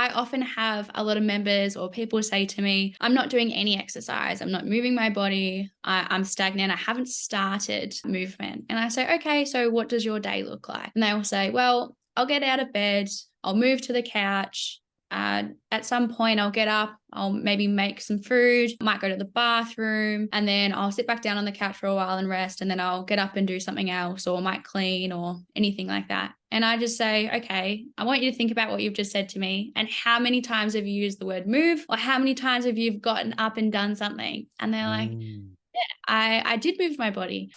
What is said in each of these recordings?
I often have a lot of members or people say to me, I'm not doing any exercise. I'm not moving my body. I'm stagnant. I haven't started movement. And I say, okay, so what does your day look like? And they will say, well, I'll get out of bed. I'll move to the couch. At some point, I'll get up, I'll maybe make some food, might go to the bathroom, and then I'll sit back down on the couch for a while and rest. And then I'll get up and do something else, or might clean or anything like that. And I just say, okay, I want you to think about what you've just said to me. And how many times have you used the word move? Or how many times have you gotten up and done something? And they're like, yeah, I did move my body.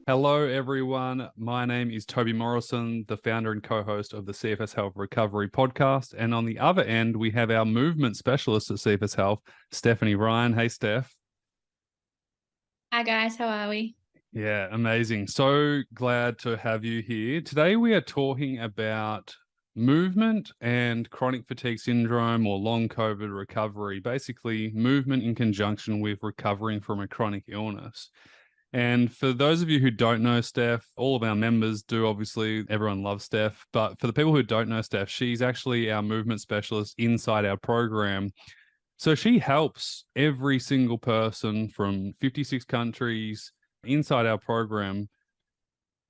Hello, everyone. My name is Toby Morrison, the founder and co-host of the CFS Health Recovery podcast. And on the other end, we have our movement specialist at CFS Health, Stephanie Ryan. Hey, Steph. Hi, guys. How are we? Yeah, amazing. So glad to have you here. Today, we are talking about movement and chronic fatigue syndrome or long COVID recovery, basically movement in conjunction with recovering from a chronic illness. And for those of you who don't know Steph, all of our members do, obviously, everyone loves Steph. But for the people who don't know Steph, she's actually our movement specialist inside our program. So she helps every single person from 56 countries inside our program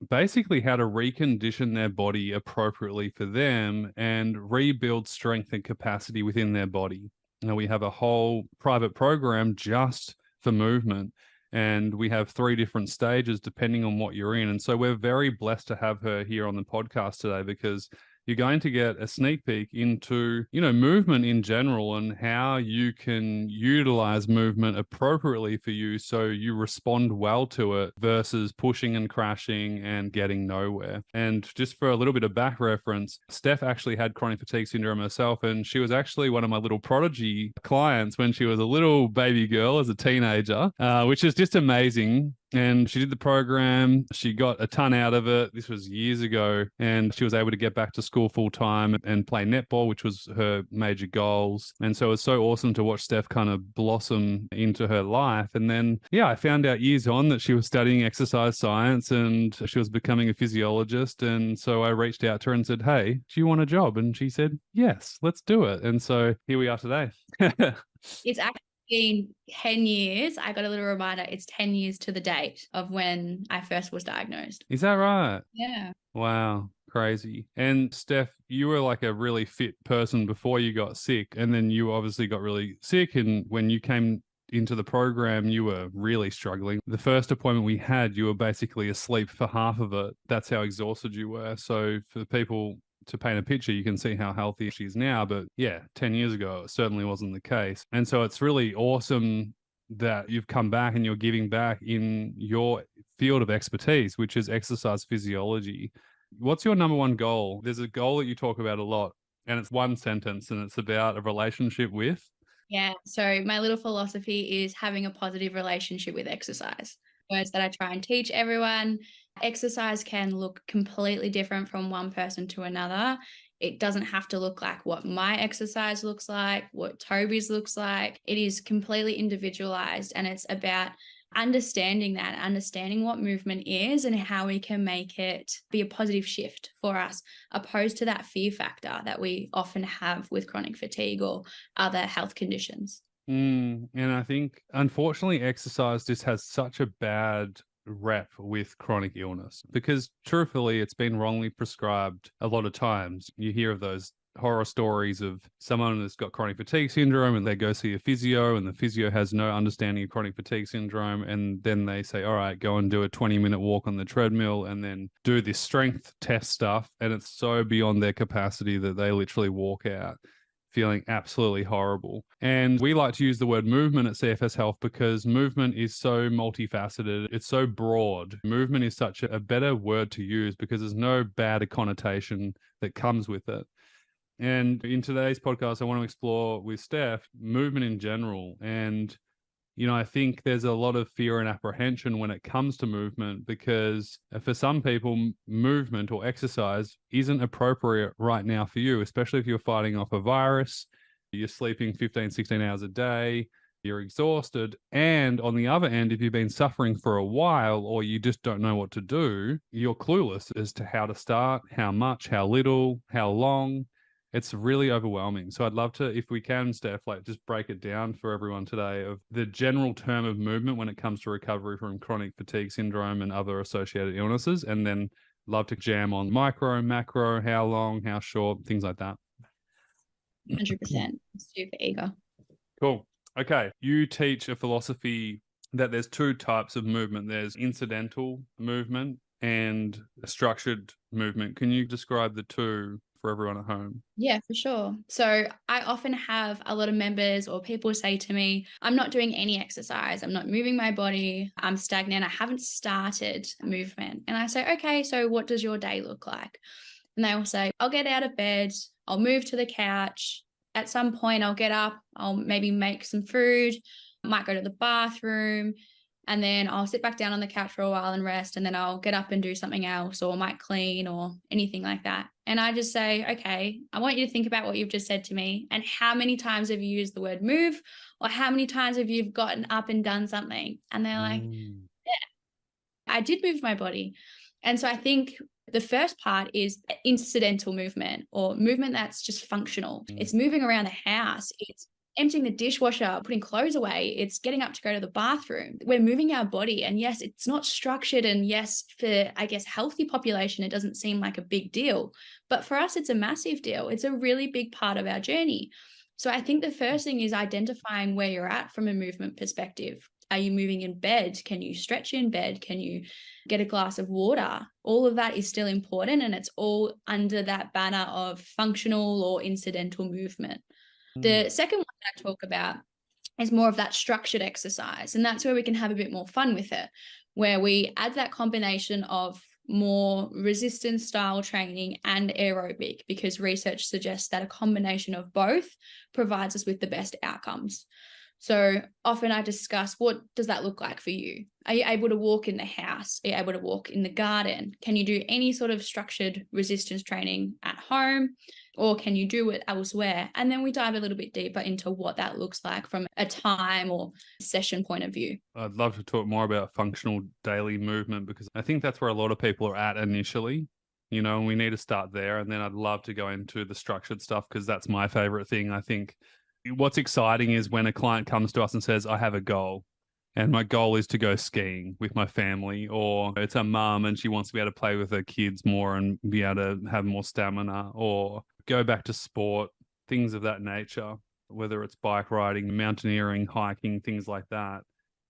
basically how to recondition their body appropriately for them and rebuild strength and capacity within their body. Now, we have a whole private program just for movement. And we have 3 different stages depending on what you're in. And so we're very blessed to have her here on the podcast today because you're going to get a sneak peek into, movement in general and how you can utilize movement appropriately for you so you respond well to it versus pushing and crashing and getting nowhere. And just for a little bit of back reference, Steph actually had chronic fatigue syndrome herself, and she was actually one of my little prodigy clients when she was a little baby girl as a teenager, which is just amazing. And she did the program. She got a ton out of it. This was years ago. And she was able to get back to school full time and play netball, which was her major goals. And so it's so awesome to watch Steph kind of blossom into her life. And then, I found out years on that she was studying exercise science and she was becoming a physiologist. And so I reached out to her and said, hey, do you want a job? And she said, yes, let's do it. And so here we are today. It's actually been 10 years. I got a little reminder. It's 10 years to the date of when I first was diagnosed. Is that right? Yeah. Wow. Crazy. And Steph, you were like a really fit person before you got sick. And then you obviously got really sick. And when you came into the program, you were really struggling. The first appointment we had, you were basically asleep for half of it. That's how exhausted you were. So for the people to paint a picture, you can see how healthy she is now. But 10 years ago, it certainly wasn't the case. And so it's really awesome that you've come back and you're giving back in your field of expertise, which is exercise physiology. What's your number one goal? There's a goal that you talk about a lot, and it's one sentence, and it's about a relationship with. Yeah. So my little philosophy is having a positive relationship with exercise. Words that I try and teach everyone. Exercise can look completely different from one person to another. It doesn't have to look like what my exercise looks like, what Toby's looks like. It is completely individualized, and it's about understanding what movement is and how we can make it be a positive shift for us, opposed to that fear factor that we often have with chronic fatigue or other health conditions. And I think, unfortunately, exercise just has such a bad rep with chronic illness because, truthfully, it's been wrongly prescribed a lot of times. You hear of those horror stories of someone that's got chronic fatigue syndrome and they go see a physio and the physio has no understanding of chronic fatigue syndrome, and then they say, all right, go and do a 20-minute walk on the treadmill and then do this strength test stuff, and it's so beyond their capacity that they literally walk out feeling absolutely horrible. And we like to use the word movement at CFS Health because movement is so multifaceted. It's so broad. Movement is such a better word to use because there's no bad connotation that comes with it. And in today's podcast, I want to explore with Steph movement in general. And, I think there's a lot of fear and apprehension when it comes to movement because for some people, movement or exercise isn't appropriate right now for you, especially if you're fighting off a virus, you're sleeping 15, 16 hours a day, you're exhausted. And on the other end, if you've been suffering for a while or you just don't know what to do, you're clueless as to how to start, how much, how little, how long. It's really overwhelming. So I'd love to, if we can, Steph, like just break it down for everyone today of the general term of movement when it comes to recovery from chronic fatigue syndrome and other associated illnesses. And then love to jam on micro, macro, how long, how short, things like that. 100%. Super eager. Cool. Okay. You teach a philosophy that there's two types of movement. There's incidental movement and a structured movement. Can you describe the two for everyone at home? Yeah, for sure. So I often have a lot of members or people say to me, I'm not doing any exercise. I'm not moving my body. I'm stagnant. I haven't started movement. And I say, okay, so what does your day look like? And they will say, I'll get out of bed. I'll move to the couch. At some point, I'll get up. I'll maybe make some food. Might go to the bathroom. And then I'll sit back down on the couch for a while and rest. And then I'll get up and do something else or might clean or anything like that. And I just say, okay, I want you to think about what you've just said to me and how many times have you used the word move or how many times have you gotten up and done something? And they're like, I did move my body. And so I think the first part is incidental movement or movement that's just functional. It's moving around the house. It's emptying the dishwasher, putting clothes away. It's getting up to go to the bathroom. We're moving our body. And yes, it's not structured. And yes, for, I guess, healthy population, it doesn't seem like a big deal. But for us, it's a massive deal. It's a really big part of our journey. So I think the first thing is identifying where you're at from a movement perspective. Are you moving in bed? Can you stretch in bed? Can you get a glass of water? All of that is still important. And it's all under that banner of functional or incidental movement. The second one that I talk about is more of that structured exercise. And that's where we can have a bit more fun with it, where we add that combination of more resistance style training and aerobic, because research suggests that a combination of both provides us with the best outcomes. So often I discuss, what does that look like for you? Are you able to walk in the house? Are you able to walk in the garden? Can you do any sort of structured resistance training at home? Or can you do it elsewhere? And then we dive a little bit deeper into what that looks like from a time or session point of view. I'd love to talk more about functional daily movement because I think that's where a lot of people are at initially. You know, and we need to start there. And then I'd love to go into the structured stuff because that's my favorite thing. I think what's exciting is when a client comes to us and says, I have a goal. And my goal is to go skiing with my family, or it's a mum and she wants to be able to play with her kids more and be able to have more stamina, or go back to sport, things of that nature, whether it's bike riding, mountaineering, hiking, things like that.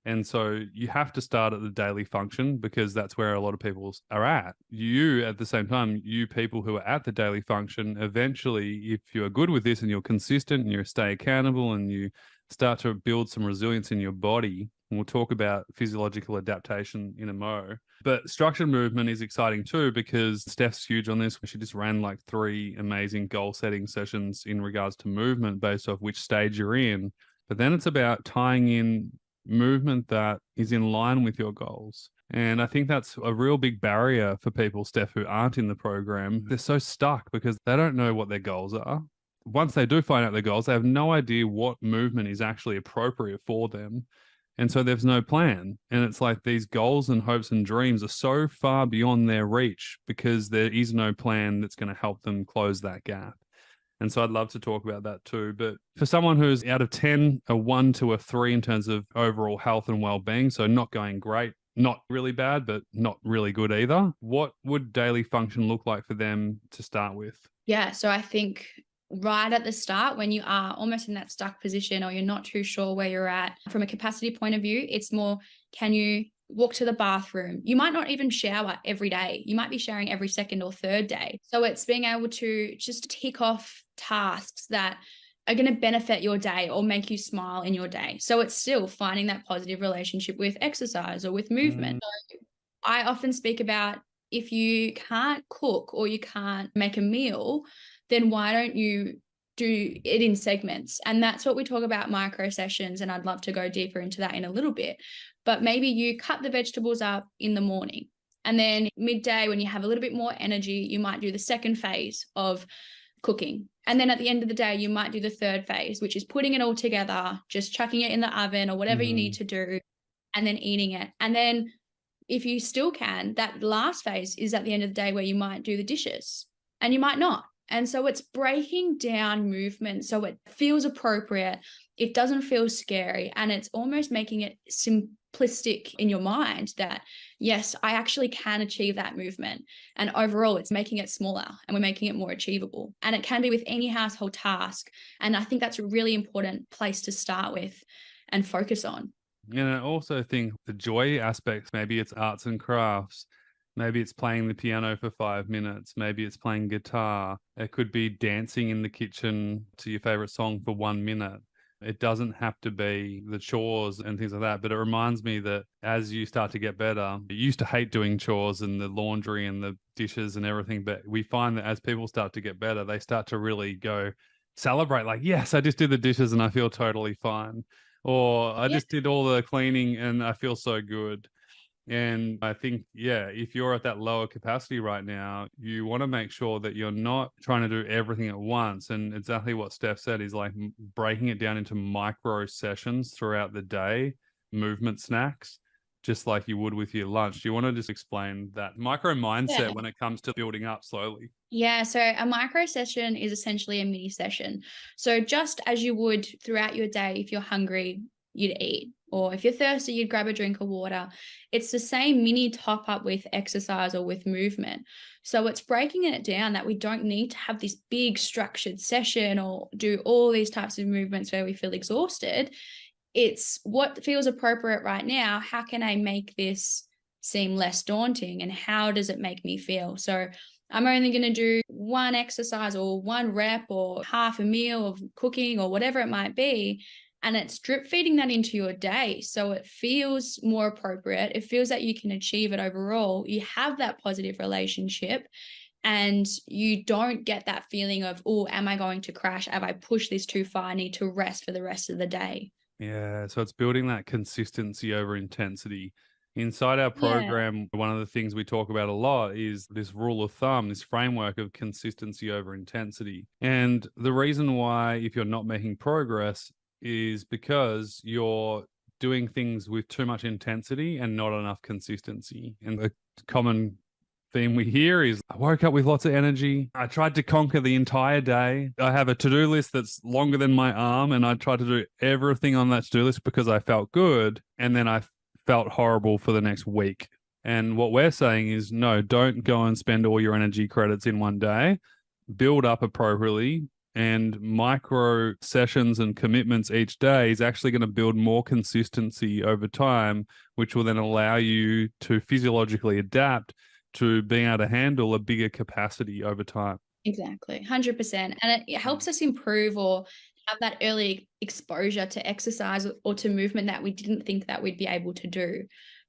And so you have to start at the daily function because that's where a lot of people are at. You, at the same time, you people who are at the daily function, eventually, if you're good with this and you're consistent and you stay accountable and you start to build some resilience in your body, and we'll talk about physiological adaptation in a mo. But structured movement is exciting too because Steph's huge on this. She just ran like 3 amazing goal setting sessions in regards to movement based off which stage you're in. But then it's about tying in movement that is in line with your goals. And I think that's a real big barrier for people, Steph, who aren't in the program. They're so stuck because they don't know what their goals are. Once they do find out their goals, they have no idea what movement is actually appropriate for them. And so there's no plan. And it's like these goals and hopes and dreams are so far beyond their reach because there is no plan that's going to help them close that gap. And so I'd love to talk about that too. But for someone who's out of 10, a 1 to a 3 in terms of overall health and well-being, so not going great, not really bad, but not really good either, what would daily function look like for them to start with? Yeah, so I think right at the start, when you are almost in that stuck position or you're not too sure where you're at from a capacity point of view, it's more, can you walk to the bathroom? You might not even shower every day. You might be showering every second or third day. So it's being able to just tick off tasks that are going to benefit your day or make you smile in your day. So it's still finding that positive relationship with exercise or with movement. So I often speak about, if you can't cook or you can't make a meal, then why don't you do it in segments? And that's what we talk about, micro sessions. And I'd love to go deeper into that in a little bit. But maybe you cut the vegetables up in the morning. And then midday, when you have a little bit more energy, you might do the second phase of cooking. And then at the end of the day, you might do the third phase, which is putting it all together, just chucking it in the oven or whatever you need to do, and then eating it. And then if you still can, that last phase is at the end of the day where you might do the dishes and you might not. And so it's breaking down movement so it feels appropriate. It doesn't feel scary. And it's almost making it simplistic in your mind that, yes, I actually can achieve that movement. And overall, it's making it smaller and we're making it more achievable. And it can be with any household task. And I think that's a really important place to start with and focus on. And I also think the joy aspects, maybe it's arts and crafts, maybe it's playing the piano for 5 minutes, maybe it's playing guitar. It could be dancing in the kitchen to your favorite song for 1 minute. It doesn't have to be the chores and things like that. But it reminds me that as you start to get better, you used to hate doing chores and the laundry and the dishes and everything. But we find that as people start to get better, they start to really go celebrate, like, yes, I just did the dishes and I feel totally fine. Or I Yeah. just did all the cleaning and I feel so good. And I think, yeah, if you're at that lower capacity right now, you want to make sure that you're not trying to do everything at once. And exactly what Steph said is like breaking it down into micro sessions throughout the day, movement snacks, just like you would with your lunch. Do you want to just explain that micro mindset Yeah. when it comes to building up slowly? Yeah, so a micro session is essentially a mini session. So just as you would throughout your day, if you're hungry, you'd eat. Or if you're thirsty, you'd grab a drink of water. It's the same mini top up with exercise or with movement. So it's breaking it down that we don't need to have this big structured session or do all these types of movements where we feel exhausted. It's what feels appropriate right now. How can I make this seem less daunting and how does it make me feel? So I'm only going to do one exercise or one rep or half a meal of cooking or whatever it might be. And it's drip feeding that into your day. So it feels more appropriate. It feels that you can achieve it overall. You have that positive relationship and you don't get that feeling of, oh, am I going to crash? Have I pushed this too far? I need to rest for the rest of the day. Yeah, so it's building that consistency over intensity. Inside our Yeah. program, one of the things we talk about a lot is this rule of thumb, this framework of consistency over intensity. And the reason why, if you're not making progress, is because you're doing things with too much intensity and not enough consistency. And the common theme we hear is I woke up with lots of energy. I tried to conquer the entire day. I have a to-do list that's longer than my arm, and I tried to do everything on that to-do list because I felt good. And then I felt horrible for the next week. And what we're saying is no, don't go and spend all your energy credits in one day. Build up appropriately. And micro sessions and commitments each day is actually going to build more consistency over time, which will then allow you to physiologically adapt to being able to handle a bigger capacity over time. Exactly, 100%. And it helps us improve or have that early exposure to exercise or to movement that we didn't think that we'd be able to do.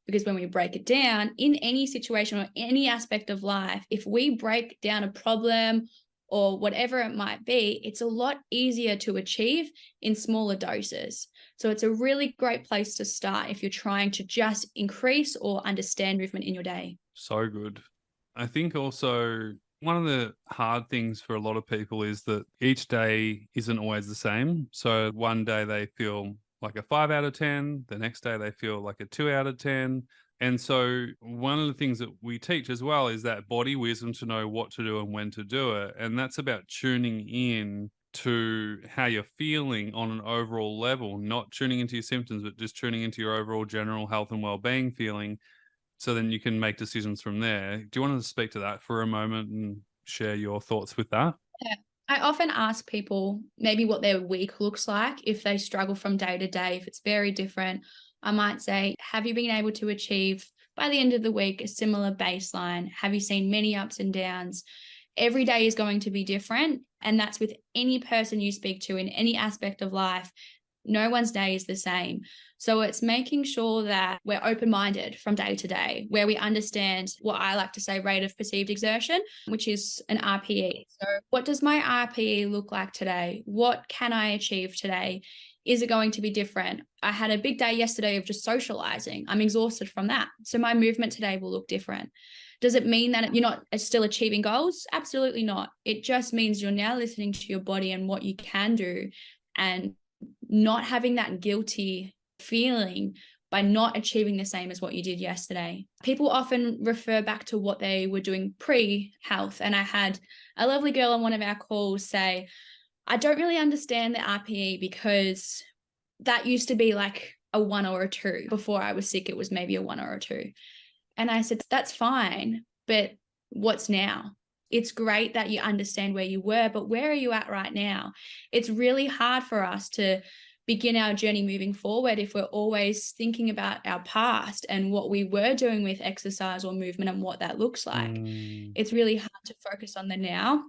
Because when we break it down in any situation or any aspect of life, if we break down a problem or whatever it might be, it's a lot easier to achieve in smaller doses. So it's a really great place to start if you're trying to just increase or understand movement in your day. So good. I think also one of the hard things for a lot of people is that each day isn't always the same. So one day they feel like a 5 out of 10, the next day they feel like a 2 out of 10. And so one of the things that we teach as well is that body wisdom to know what to do and when to do it. And that's about tuning in to how you're feeling on an overall level, not tuning into your symptoms, but just tuning into your overall general health and well-being feeling. So then you can make decisions from there. Do you want to speak to that for a moment and share your thoughts with that? Yeah. I often ask people maybe what their week looks like if they struggle from day to day, if it's very different. I might say, have you been able to achieve by the end of the week a similar baseline? Have you seen many ups and downs? Every day is going to be different. And that's with any person you speak to in any aspect of life. No one's day is the same. So it's making sure that we're open-minded from day to day, where we understand what I like to say rate of perceived exertion, which is an RPE. So what does my RPE look like today? What can I achieve today? Is it going to be different? I had a big day yesterday of just socializing. I'm exhausted from that. So my movement today will look different. Does it mean that you're not still achieving goals? Absolutely not. It just means you're now listening to your body and what you can do, and not having that guilty feeling by not achieving the same as what you did yesterday. People often refer back to what they were doing pre-health. And I had a lovely girl on one of our calls say, I don't really understand the RPE because that used to be like a 1 or a 2. Before I was sick, it was maybe a 1 or a 2. And I said, that's fine, but what's now? It's great that you understand where you were, but where are you at right now? It's really hard for us to begin our journey moving forward if we're always thinking about our past and what we were doing with exercise or movement and what that looks like. It's really hard to focus on the now,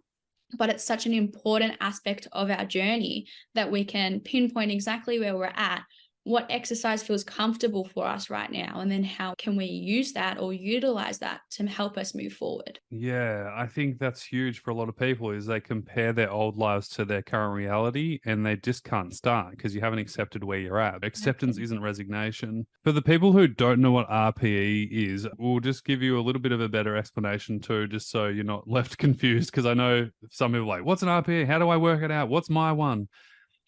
but it's such an important aspect of our journey that we can pinpoint exactly where we're at, what exercise feels comfortable for us right now, and then how can we use that or utilize that to help us move forward. Yeah, I think that's huge for a lot of people is they compare their old lives to their current reality and they just can't start because you haven't accepted where you're at. Acceptance isn't resignation. For the people who don't know what RPE is, we'll just give you a little bit of a better explanation too, just so you're not left confused. Because I know some people are like, what's an RPE? How do I work it out? What's my one?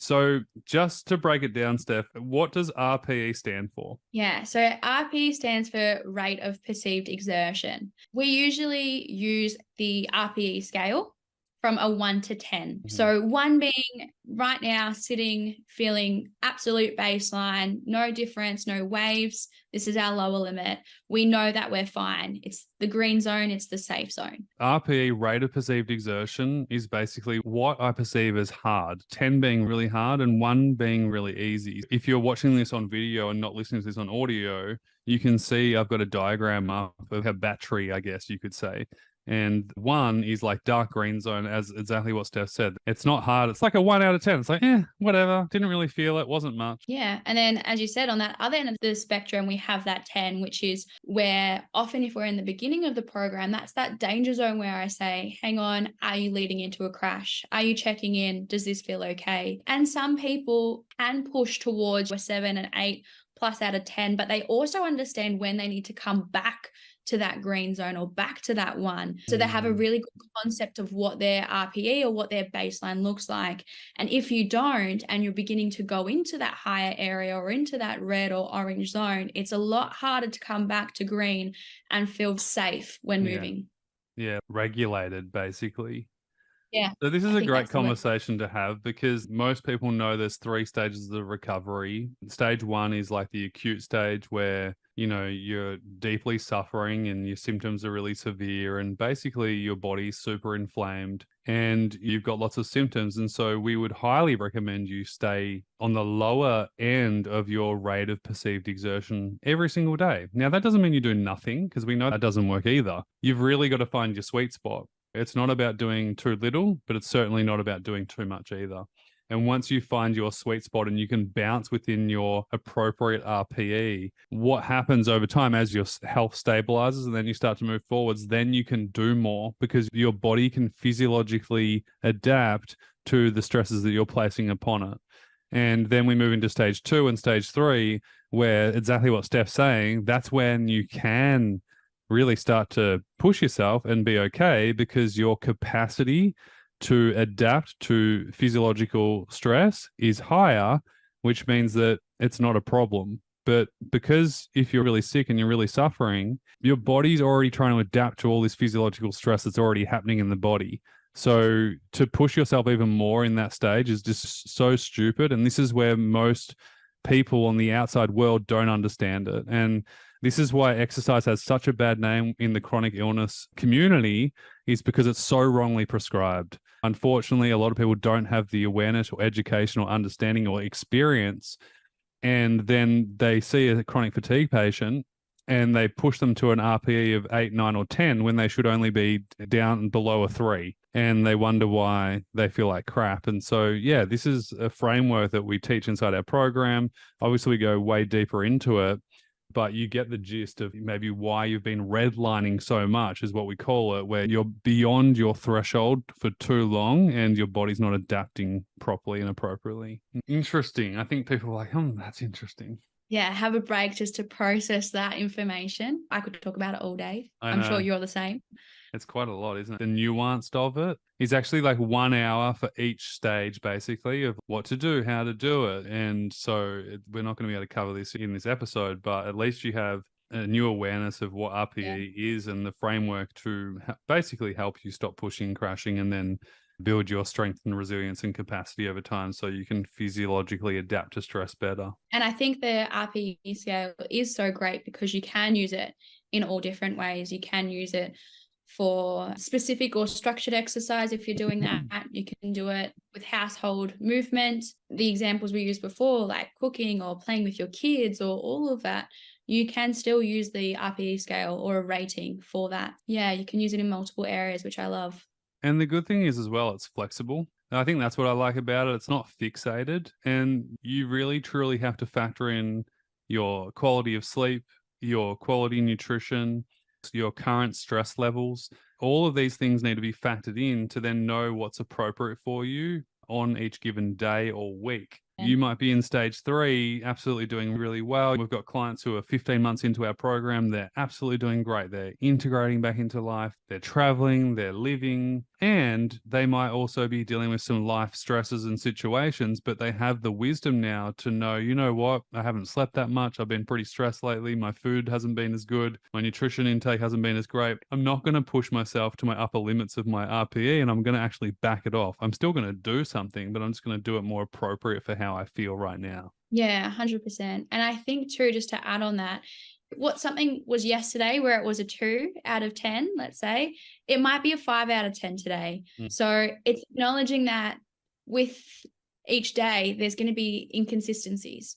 So just to break it down, Steph, what does RPE stand for? Yeah, so RPE stands for rate of perceived exertion. We usually use the RPE scale from a 1 to 10. So 1 being right now sitting, feeling absolute baseline, no difference, no waves. This is our lower limit. We know that we're fine. It's the green zone, it's the safe zone. RPE, rate of perceived exertion, is basically what I perceive as hard, 10 being really hard and 1 being really easy. If you're watching this on video and not listening to this on audio, you can see I've got a diagram up of a battery, I guess you could say. And 1 is like dark green zone, as exactly what Steph said. It's not hard. It's like a 1 out of 10. It's like, whatever. Didn't really feel it. Wasn't much. Yeah. And then, as you said, on that other end of the spectrum, we have that 10, which is where often if we're in the beginning of the program, that's that danger zone where I say, hang on, are you leading into a crash? Are you checking in? Does this feel okay? And some people can push towards a 7 and 8 plus out of 10, but they also understand when they need to come back to that green zone or back to that 1. So they have a really good concept of what their RPE or what their baseline looks like. And if you don't, and you're beginning to go into that higher area or into that red or orange zone, it's a lot harder to come back to green and feel safe when moving. Yeah, regulated basically. Yeah. So this is I a think great that's the word. conversation to have because most people know there's 3 stages of recovery. Stage 1 is like the acute stage where, you're deeply suffering and your symptoms are really severe and basically your body's super inflamed and you've got lots of symptoms. And so we would highly recommend you stay on the lower end of your rate of perceived exertion every single day. Now, that doesn't mean you do nothing because we know that doesn't work either. You've really got to find your sweet spot. It's not about doing too little, but it's certainly not about doing too much either. And once you find your sweet spot and you can bounce within your appropriate RPE, what happens over time as your health stabilizes and then you start to move forwards, then you can do more because your body can physiologically adapt to the stresses that you're placing upon it. And then we move into stage 2 and stage 3, where exactly what Steph's saying, that's when you can really start to push yourself and be okay because your capacity to adapt to physiological stress is higher, which means that it's not a problem. But because if you're really sick and you're really suffering, your body's already trying to adapt to all this physiological stress that's already happening in the body. So to push yourself even more in that stage is just so stupid. And this is where most people on the outside world don't understand it. And this is why exercise has such a bad name in the chronic illness community, is because it's so wrongly prescribed. Unfortunately, a lot of people don't have the awareness or education or understanding or experience. And then they see a chronic fatigue patient and they push them to an RPE of 8, 9, or 10 when they should only be down below a 3. And they wonder why they feel like crap. And so, yeah, this is a framework that we teach inside our program. Obviously, we go way deeper into it, but you get the gist of maybe why you've been redlining so much is what we call it, where you're beyond your threshold for too long and your body's not adapting properly and appropriately. Interesting. I think people are like, that's interesting. Yeah, have a break just to process that information. I could talk about it all day. I I'm sure know. you're the same. It's quite a lot, isn't it? The nuanced of it is actually like 1 hour for each stage, basically, of what to do, how to do it. And so we're not going to be able to cover this in this episode, but at least you have a new awareness of what Yeah. RPE is and the framework to basically help you stop pushing, crashing, and then build your strength and resilience and capacity over time so you can physiologically adapt to stress better. And I think the RPE scale is so great because you can use it in all different ways. You can use it for specific or structured exercise. If you're doing that, you can do it with household movement. The examples we used before, like cooking or playing with your kids or all of that, you can still use the RPE scale or a rating for that. Yeah, you can use it in multiple areas, which I love. And the good thing is as well, it's flexible. I think that's what I like about it. It's not fixated, and you really truly have to factor in your quality of sleep, your quality nutrition, your current stress levels. All of these things need to be factored in to then know what's appropriate for you on each given day or week. You might be in stage 3, absolutely doing really well. We've got clients who are 15 months into our program. They're absolutely doing great. They're integrating back into life. They're traveling, they're living, and they might also be dealing with some life stresses and situations, but they have the wisdom now to know, you know what, I haven't slept that much. I've been pretty stressed lately. My food hasn't been as good. My nutrition intake hasn't been as great. I'm not going to push myself to my upper limits of my RPE, and I'm going to actually back it off. I'm still going to do something, but I'm just going to do it more appropriate for how I feel right now. Yeah, 100%. And I think too, just to add on that, what something was yesterday where it was a 2 out of 10, let's say, it might be a 5 out of 10 today. Mm. So it's acknowledging that with each day, there's going to be inconsistencies.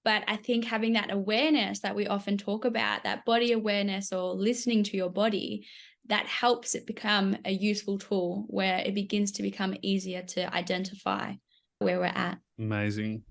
But I think having that awareness that we often talk about, that body awareness or listening to your body, that helps it become a useful tool where it begins to become easier to identify where we're at. Amazing.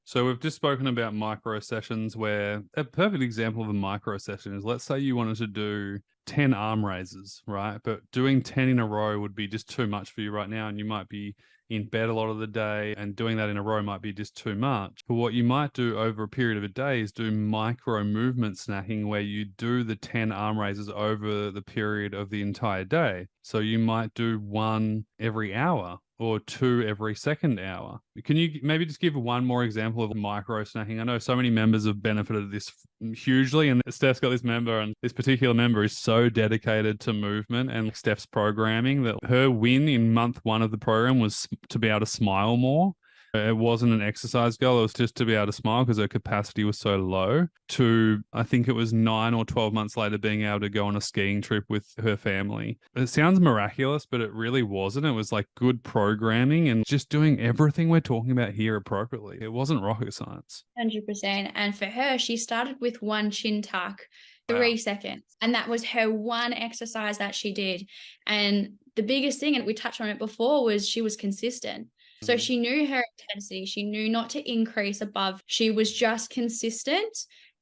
So we've just spoken about micro sessions where a perfect example of a micro session is, let's say you wanted to do 10 arm raises, right? But doing 10 in a row would be just too much for you right now. And you might be in bed a lot of the day, and doing that in a row might be just too much. But what you might do over a period of a day is do micro movement snacking, where you do the 10 arm raises over the period of the entire day. So you might do 1 every hour or 2 every second hour. Can you maybe just give one more example of micro snacking? I know so many members have benefited this hugely, and Steph's got this member, and this particular member is so dedicated to movement and Steph's programming that her win in month 1 of the program was to be able to smile more. It wasn't an exercise goal. It was just to be able to smile because her capacity was so low, to, I think it was 9 or 12 months later, being able to go on a skiing trip with her family. It sounds miraculous, but it really wasn't. It was like good programming and just doing everything we're talking about here appropriately. It wasn't rocket science. 100%. And for her, she started with 1 chin tuck, Wow. 3 seconds. And that was her one exercise that she did. And the biggest thing, and we touched on it before, was she was consistent. So she knew her intensity. She knew not to increase above. She was just consistent.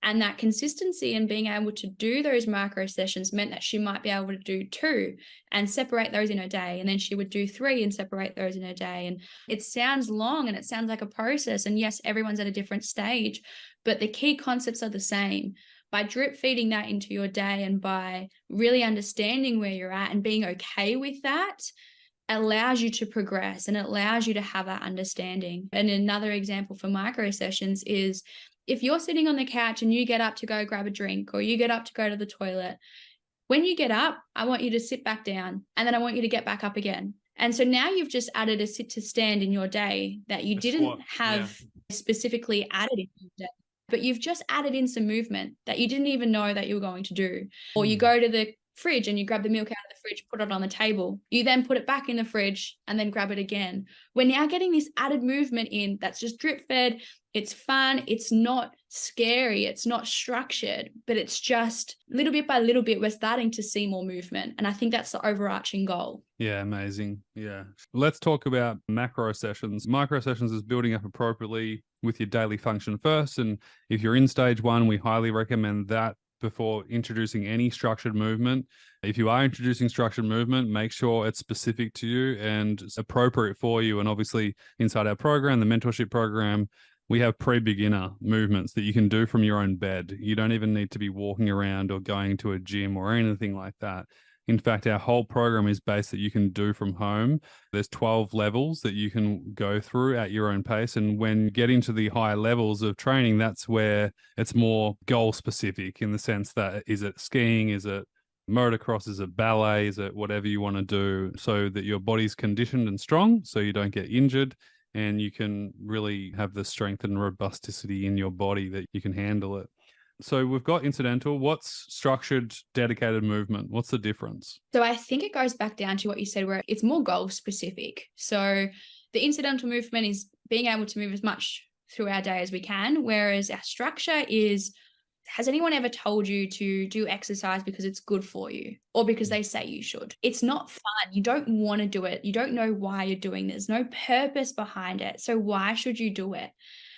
And that consistency and being able to do those micro sessions meant that she might be able to do 2 and separate those in a day. And then she would do 3 and separate those in a day. And it sounds long and it sounds like a process. And yes, everyone's at a different stage, but the key concepts are the same. By drip feeding that into your day and by really understanding where you're at and being okay with that, allows you to progress and it allows you to have that understanding. And another example for micro sessions is if you're sitting on the couch and you get up to go grab a drink or you get up to go to the toilet, when you get up, I want you to sit back down and then I want you to get back up again. And so now you've just added a sit to stand in your day that you didn't have specifically added in your day, but you've just added in some movement that you didn't even know that you were going to do. Or you go to the fridge and you grab the milk out of the fridge, put it on the table. You then put it back in the fridge and then grab it again. We're now getting this added movement in that's just drip fed. It's fun. It's not scary. It's not structured, but it's just little bit by little bit, we're starting to see more movement. And I think that's the overarching goal. Yeah, amazing. Yeah. Let's talk about macro sessions. Micro sessions is building up appropriately with your daily function first. And if you're in stage 1, we highly recommend that before introducing any structured movement. If you are introducing structured movement, make sure it's specific to you and it's appropriate for you. And obviously inside our program, the mentorship program, We have pre-beginner movements that you can do from your own bed. You don't even need to be walking around or going to a gym or anything like that. In fact, our whole program is based that you can do from home. There's 12 levels that you can go through at your own pace. And when you get into the higher levels of training, that's where it's more goal specific in the sense that, is it skiing? Is it motocross? Is it ballet? Is it whatever you want to do, so that your body's conditioned and strong so you don't get injured and you can really have the strength and robusticity in your body that you can handle it. So we've got incidental. What's structured, dedicated movement? What's the difference? So I think it goes back down to what you said, where it's more goal specific. So the incidental movement is being able to move as much through our day as we can, whereas our structure is, has anyone ever told you to do exercise because it's good for you or because they say you should? It's not fun. You don't want to do it. You don't know why you're doing this. No purpose behind it. So why should you do it?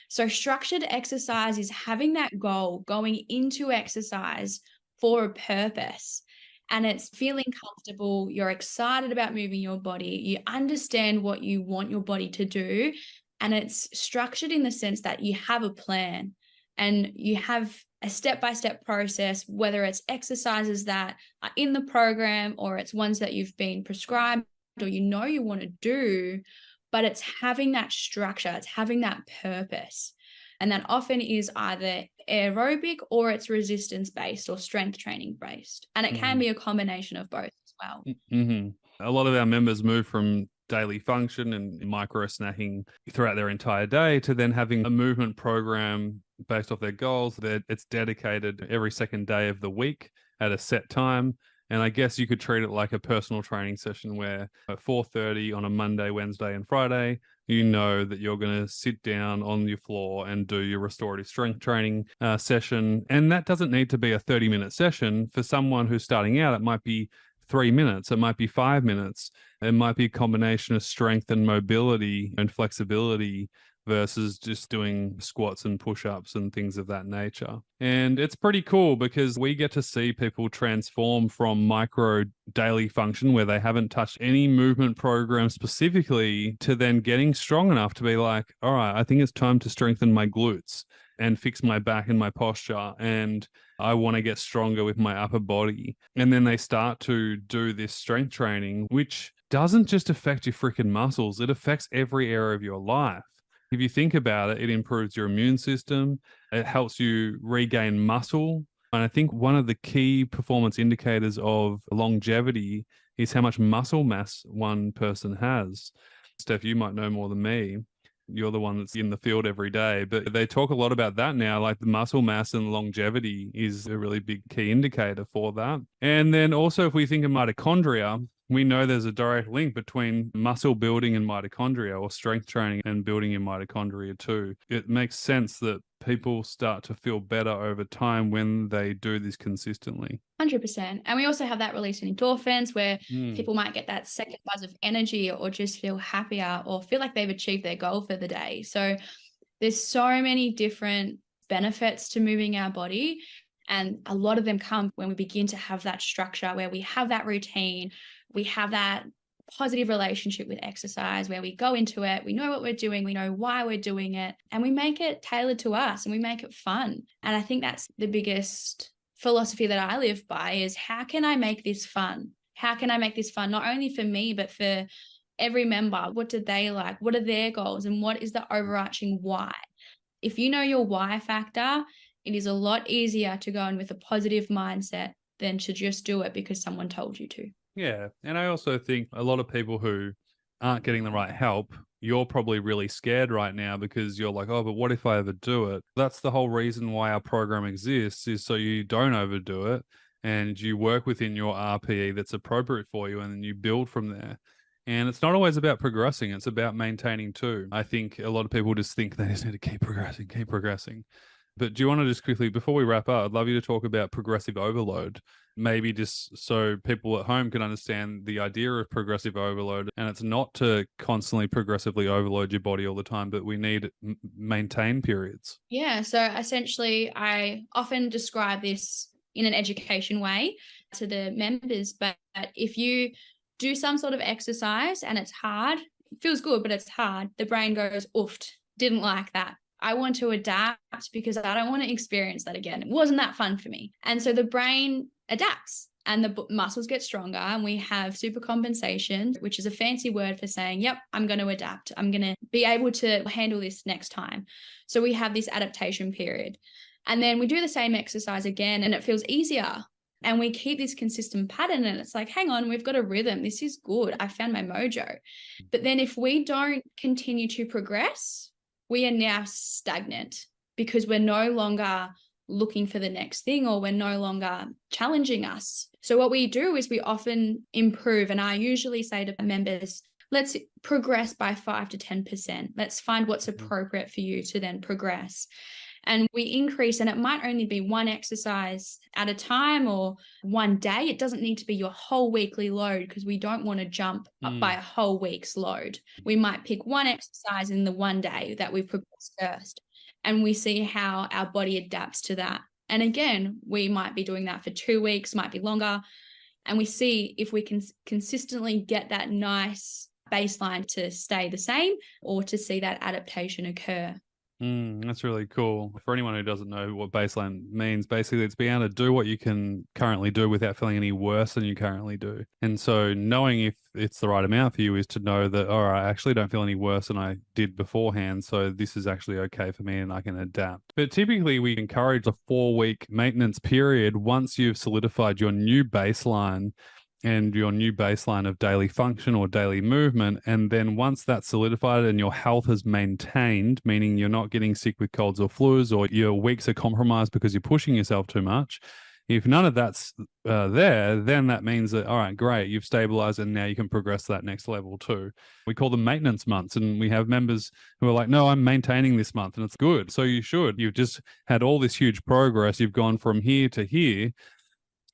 So structured exercise is having that goal, going into exercise for a purpose. And it's feeling comfortable. You're excited about moving your body. You understand what you want your body to do. And it's structured in the sense that you have a plan and you have a step-by-step process, whether it's exercises that are in the program or it's ones that you've been prescribed or you want to do, but it's having that structure, it's having that purpose. And that often is either aerobic or it's resistance-based or strength training based. And it can be a combination of both as well. Mm-hmm. A lot of our members move from daily function and micro snacking throughout their entire day to then having a movement program based off their goals that it's dedicated every second day of the week at a set time. And I guess you could treat it like a personal training session where at 4:30 on a Monday, Wednesday, and Friday, you know that you're going to sit down on your floor and do your restorative strength training session. And that doesn't need to be a 30-minute session. For someone who's starting out, it might be 3 minutes, it might be 5 minutes. It might be a combination of strength and mobility and flexibility versus just doing squats and push-ups and things of that nature. And it's pretty cool because we get to see people transform from micro daily function where they haven't touched any movement program specifically to then getting strong enough to be like, all right, I think it's time to strengthen my glutes and fix my back and my posture. And I want to get stronger with my upper body. And then they start to do this strength training, which doesn't just affect your freaking muscles, it affects every area of your life. If you think about it, it improves your immune system. It helps you regain muscle. And I think one of the key performance indicators of longevity is how much muscle mass one person has. Steph, you might know more than me. You're the one that's in the field every day, but they talk a lot about that now. Like the muscle mass and longevity is a really big key indicator for that. And then also, if we think of mitochondria, we know there's a direct link between muscle building and mitochondria, or strength training and building your mitochondria too. It makes sense that people start to feel better over time when they do this consistently. 100%. And we also have that release in endorphins where people might get that second buzz of energy or just feel happier or feel like they've achieved their goal for the day. So there's so many different benefits to moving our body. And a lot of them come when we begin to have that structure, where we have that routine, we have that positive relationship with exercise, where we go into it, we know what we're doing, we know why we're doing it, and we make it tailored to us and we make it fun. And I think that's the biggest philosophy that I live by is, how can I make this fun? How can I make this fun, not only for me, but for every member? What do they like? What are their goals? And what is the overarching why? If you know your why factor, it is a lot easier to go in with a positive mindset than to just do it because someone told you to. Yeah. And I also think a lot of people who aren't getting the right help, you're probably really scared right now because you're like, oh, but what if I overdo it? That's the whole reason why our program exists, is so you don't overdo it and you work within your RPE that's appropriate for you, and then you build from there. And it's not always about progressing, it's about maintaining too. I think a lot of people just think they just need to keep progressing, keep progressing. But do you want to just quickly, before we wrap up, I'd love you to talk about progressive overload, maybe just so people at home can understand the idea of progressive overload. And it's not to constantly progressively overload your body all the time, but we need maintain periods. Yeah. So essentially, I often describe this in an education way to the members. But if you do some sort of exercise and it's hard, it feels good, but it's hard, the brain goes, oofed, didn't like that. I want to adapt because I don't want to experience that again. It wasn't that fun for me. And so the brain adapts and the muscles get stronger, and we have supercompensation, which is a fancy word for saying, yep, I'm going to adapt. I'm going to be able to handle this next time. So we have this adaptation period. And then we do the same exercise again and it feels easier. And we keep this consistent pattern and it's like, hang on, we've got a rhythm. This is good. I found my mojo. But then if we don't continue to progress, we are now stagnant because we're no longer looking for the next thing, or we're no longer challenging us. So what we do is we often improve. And I usually say to members, let's progress by 5 to 10%. Let's find what's appropriate for you to then progress. And we increase, and it might only be one exercise at a time or one day. It doesn't need to be your whole weekly load because we don't want to jump up by a whole week's load. We might pick one exercise in the one day that we've progressed first, and we see how our body adapts to that. And again, we might be doing that for 2 weeks, might be longer, and we see if we can consistently get that nice baseline to stay the same or to see that adaptation occur. That's really cool. For anyone who doesn't know what baseline means, basically it's being able to do what you can currently do without feeling any worse than you currently do. And so knowing if it's the right amount for you is to know that, all right, I actually don't feel any worse than I did beforehand. So this is actually okay for me and I can adapt. But typically we encourage a 4-week maintenance period once you've solidified your new baseline and your new baseline of daily function or daily movement. And then once that's solidified and your health is maintained, meaning you're not getting sick with colds or flus, or your weeks are compromised because you're pushing yourself too much, if none of that's there, then that means that, all right, great, you've stabilized and now you can progress to that next level too. We call them maintenance months. And we have members who are like, no, I'm maintaining this month and it's good. So you should. You've just had all this huge progress. You've gone from here to here.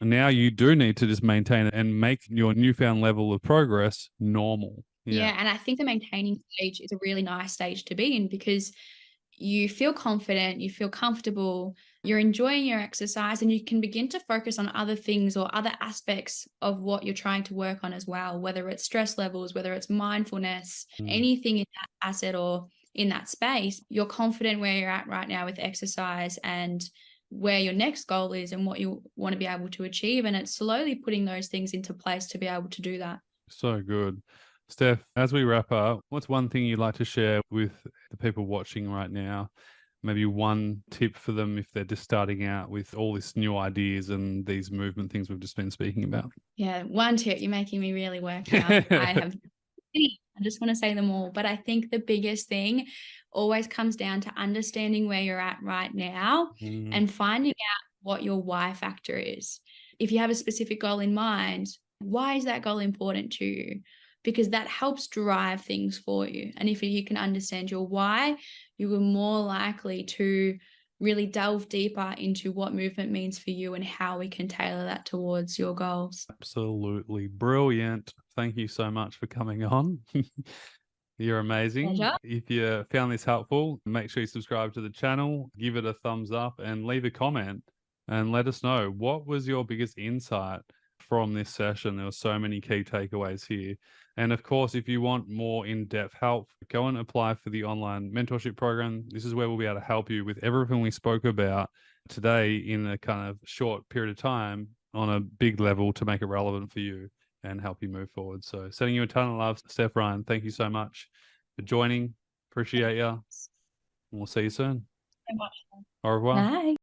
And now you do need to just maintain it and make your newfound level of progress normal. Yeah. And I think the maintaining stage is a really nice stage to be in because you feel confident, you feel comfortable, you're enjoying your exercise, and you can begin to focus on other things or other aspects of what you're trying to work on as well, whether it's stress levels, whether it's mindfulness, anything in that asset or in that space. You're confident where you're at right now with exercise and where your next goal is and what you want to be able to achieve. And it's slowly putting those things into place to be able to do that. So good. Steph, as we wrap up, what's one thing you'd like to share with the people watching right now? Maybe one tip for them if they're just starting out with all these new ideas and these movement things we've just been speaking about. Yeah, one tip. You're making me really work now. I just want to say them all. But I think the biggest thing always comes down to understanding where you're at right now and finding out what your why factor is. If you have a specific goal in mind, why is that goal important to you? Because that helps drive things for you. And if you can understand your why, you are more likely to really delve deeper into what movement means for you and how we can tailor that towards your goals. Absolutely brilliant. Thank you so much for coming on. You're amazing. Pleasure. If you found this helpful, make sure you subscribe to the channel, give it a thumbs up and leave a comment and let us know what was your biggest insight from this session. There were so many key takeaways here. And of course, if you want more in-depth help, go and apply for the online mentorship program. This is where we'll be able to help you with everything we spoke about today in a kind of short period of time on a big level to make it relevant for you and help you move forward. So sending you a ton of love, Steph, Ryan. Thank you so much for joining. Appreciate you. And we'll see you soon. So much. Au revoir. Bye.